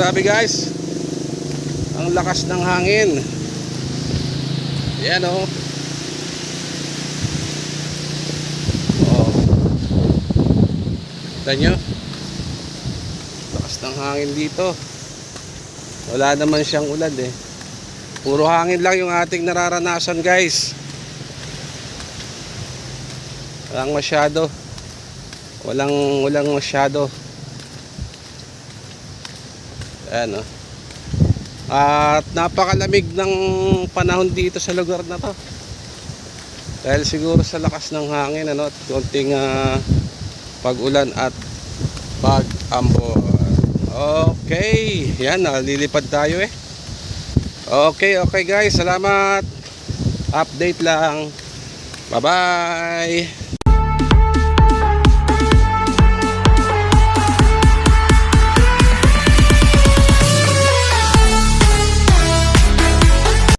grabe guys. Ang lakas ng hangin. Yan oh. Oh. Kita nyo? Lakas ng hangin dito. Wala naman siyang ulan eh. Puro hangin lang yung ating nararanasan guys. Walang masyado. Walang masyado. Ayan oh. At napakalamig ng panahon dito sa lugar na to. Dahil siguro sa lakas ng hangin ano, at konting pag-ulan at pag-ambon. Okay, yan, lilipad tayo eh. Okay guys, salamat. Update lang. Bye bye.